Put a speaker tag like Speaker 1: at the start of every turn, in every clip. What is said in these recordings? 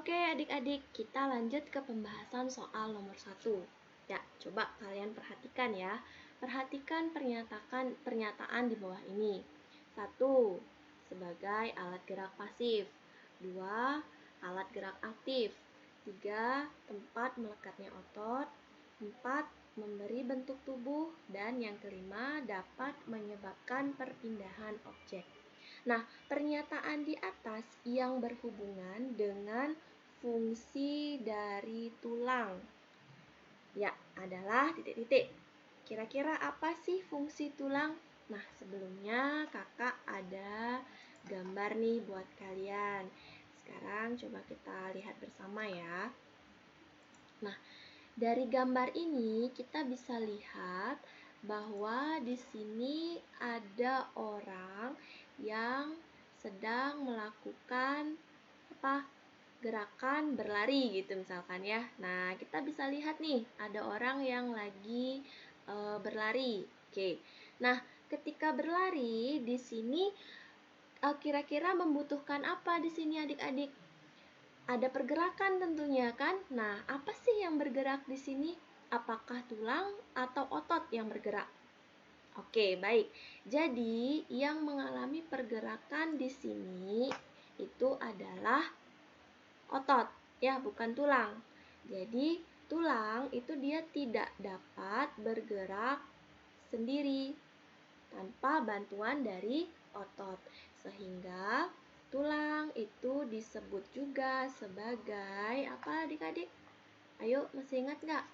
Speaker 1: Oke adik-adik, kita lanjut ke pembahasan soal nomor 1. Ya, coba kalian perhatikan ya. Perhatikan pernyataan di bawah ini. 1. Sebagai alat gerak pasif. 2. Alat gerak aktif. 3. Tempat melekatnya otot. 4. Memberi bentuk tubuh. Dan yang kelima, dapat menyebabkan perpindahan objek. Nah, pernyataan di atas yang berhubungan dengan fungsi dari tulang, ya, adalah titik-titik. Kira-kira apa sih fungsi tulang? Nah, sebelumnya kakak ada gambar nih buat kalian. Sekarang coba kita lihat bersama ya. Nah, dari gambar ini kita bisa lihat bahwa di sini ada orang yang sedang melakukan gerakan berlari gitu misalkan ya. Nah, kita bisa lihat nih ada orang yang lagi berlari. Oke. Nah, ketika berlari di sini kira-kira membutuhkan apa di sini adik-adik? Ada pergerakan tentunya kan? Nah, apa sih yang bergerak di sini? Apakah tulang atau otot yang bergerak? Oke, baik. Jadi, yang mengalami pergerakan di sini itu adalah otot, ya, bukan tulang. Jadi, tulang itu dia tidak dapat bergerak sendiri tanpa bantuan dari otot. Sehingga tulang itu disebut juga sebagai apa adik-adik? Ayo, masih ingat nggak?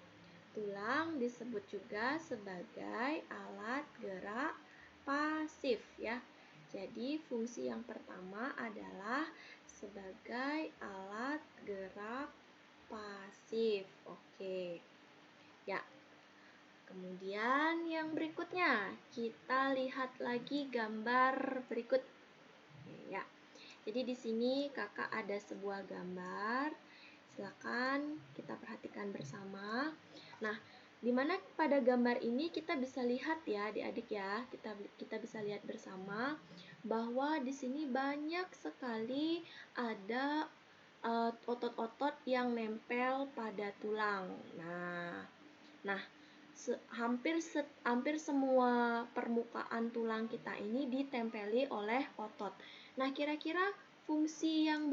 Speaker 1: Tulang disebut juga sebagai alat gerak pasif ya. Jadi fungsi yang pertama adalah sebagai alat gerak pasif. Oke. Ya. Kemudian yang berikutnya, kita lihat lagi gambar berikut. Ya. Jadi di sini kakak ada sebuah gambar. Silakan kita perhatikan bersama. Nah, di mana pada gambar ini kita bisa lihat ya adik-adik ya, kita bisa lihat bersama bahwa di sini banyak sekali ada otot-otot yang nempel pada tulang. Nah, hampir semua permukaan tulang kita ini ditempeli oleh otot. Nah, kira-kira fungsi yang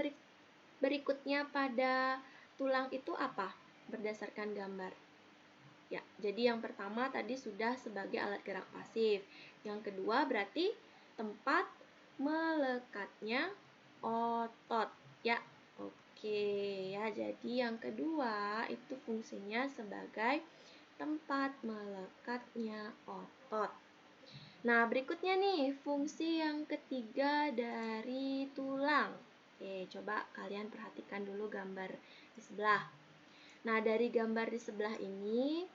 Speaker 1: berikutnya pada tulang itu apa? Berdasarkan gambar. Ya, jadi yang pertama tadi sudah sebagai alat gerak pasif. Yang kedua berarti tempat melekatnya otot. Ya, oke ya. Jadi yang kedua itu fungsinya sebagai tempat melekatnya otot. Nah, berikutnya nih, fungsi yang ketiga dari tulang. Oke, coba kalian perhatikan dulu gambar di sebelah. Nah, dari gambar di sebelah ini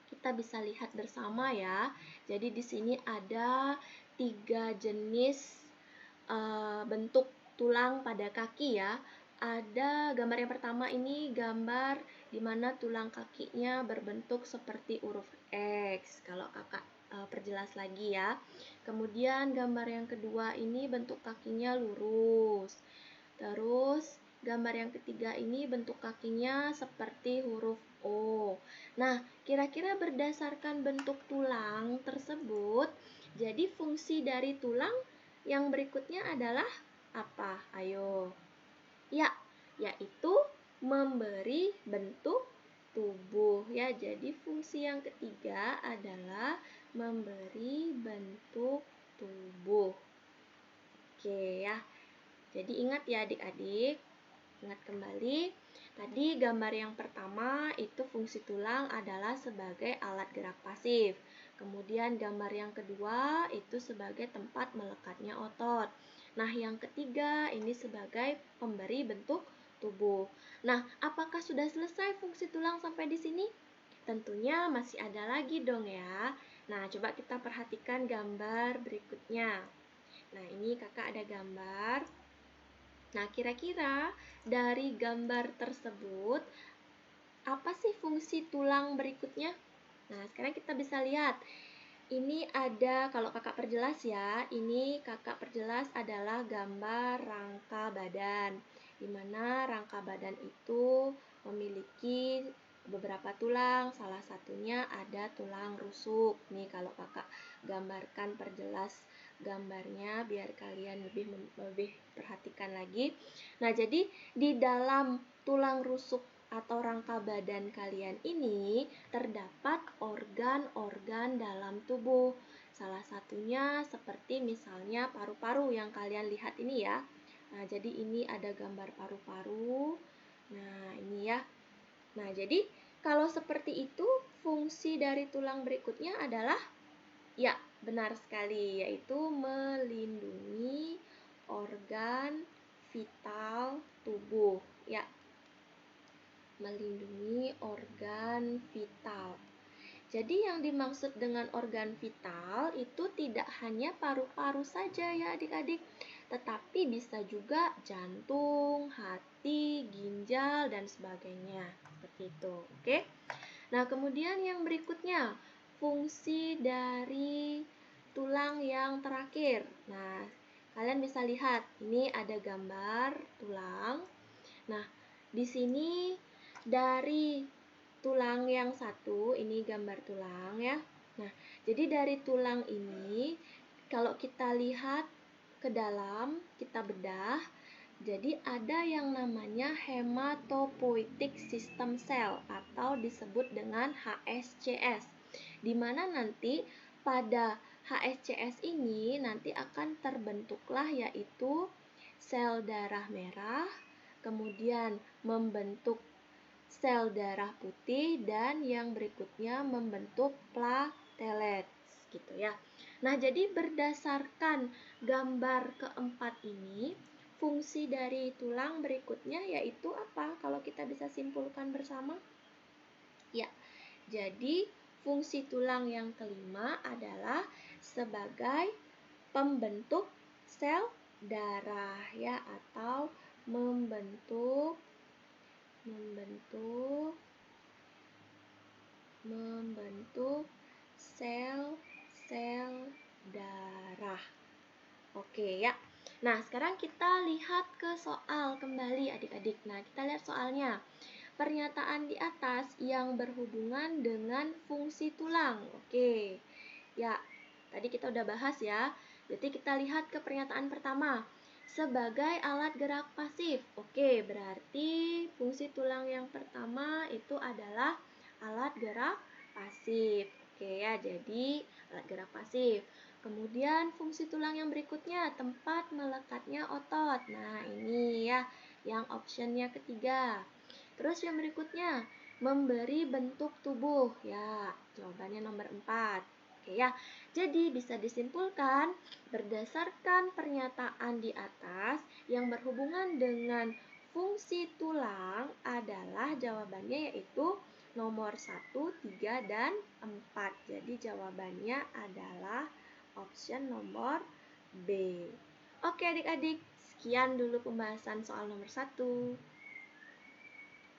Speaker 1: kita bisa lihat bersama ya. Jadi di sini ada 3 jenis bentuk tulang pada kaki ya. Ada gambar yang pertama ini gambar di mana tulang kakinya berbentuk seperti huruf X. Kalau kakak perjelas lagi ya. Kemudian gambar yang kedua ini bentuk kakinya lurus. Terus gambar yang ketiga ini bentuk kakinya seperti huruf O. Nah, kira-kira berdasarkan bentuk tulang tersebut, jadi fungsi dari tulang yang berikutnya adalah apa? Ayo. Ya, yaitu memberi bentuk tubuh ya. Jadi fungsi yang ketiga adalah memberi bentuk tubuh. Oke ya. Jadi ingat ya adik-adik. Ingat kembali, tadi gambar yang pertama itu fungsi tulang adalah sebagai alat gerak pasif. Kemudian gambar yang kedua itu sebagai tempat melekatnya otot. Nah, yang ketiga ini sebagai pemberi bentuk tubuh. Nah, apakah sudah selesai fungsi tulang sampai di sini? Tentunya masih ada lagi dong ya. Nah, coba kita perhatikan gambar berikutnya. Nah, ini kakak ada gambar. Nah, kira-kira dari gambar tersebut, apa sih fungsi tulang berikutnya? Nah, sekarang kita bisa lihat. Ini ada, kalau kakak perjelas ya, ini kakak perjelas adalah gambar rangka badan. Di mana rangka rangka badan itu memiliki beberapa tulang, salah satunya ada tulang rusuk. Nih kalau kakak gambarkan, perjelas gambarnya biar kalian lebih perhatikan lagi. Nah, jadi di dalam tulang rusuk atau rangka badan kalian ini terdapat organ-organ dalam tubuh. Salah satunya seperti misalnya paru-paru yang kalian lihat ini ya. Nah, jadi ini ada gambar paru-paru. Nah, ini ya. Nah, jadi kalau seperti itu, fungsi dari tulang berikutnya adalah, ya, benar sekali, yaitu melindungi organ vital tubuh. Ya, melindungi organ vital. Jadi yang dimaksud dengan organ vital itu tidak hanya paru-paru saja ya adik-adik, tetapi bisa juga jantung, hati, ginjal, dan sebagainya. Seperti itu, oke? Nah, kemudian yang berikutnya, fungsi dari tulang yang terakhir. Nah, kalian bisa lihat, ini ada gambar tulang. Nah, di sini dari tulang yang satu, ini gambar tulang ya. Nah, jadi dari tulang ini, kalau kita lihat ke dalam, kita bedah, jadi ada yang namanya hematopoietic system cell atau disebut dengan HSCS. Di mana nanti pada HSCS ini nanti akan terbentuklah yaitu sel darah merah, kemudian membentuk sel darah putih, dan yang berikutnya membentuk platelet gitu ya. Nah, jadi berdasarkan gambar keempat ini, fungsi dari tulang berikutnya yaitu apa? Kalau kita bisa simpulkan bersama? Ya, jadi fungsi tulang yang kelima adalah sebagai pembentuk sel darah ya, atau membentuk sel-sel darah. Oke ya. Nah, sekarang kita lihat ke soal kembali adik-adik. Nah, kita lihat soalnya. Pernyataan di atas yang berhubungan dengan fungsi tulang. Oke. Ya, tadi kita udah bahas ya. Jadi kita lihat ke pernyataan pertama. Sebagai alat gerak pasif. Oke, berarti fungsi tulang yang pertama itu adalah alat gerak pasif. Oke ya, jadi alat gerak pasif. Kemudian fungsi tulang yang berikutnya, tempat melekatnya otot. Nah, ini ya, yang optionnya ketiga. Terus yang berikutnya, memberi bentuk tubuh. Ya, jawabannya nomor 4. Oke ya, jadi bisa disimpulkan berdasarkan pernyataan di atas yang berhubungan dengan fungsi tulang adalah jawabannya yaitu nomor 1, 3, dan 4. Jadi jawabannya adalah option nomor B. Oke adik-adik, sekian dulu pembahasan soal nomor 1.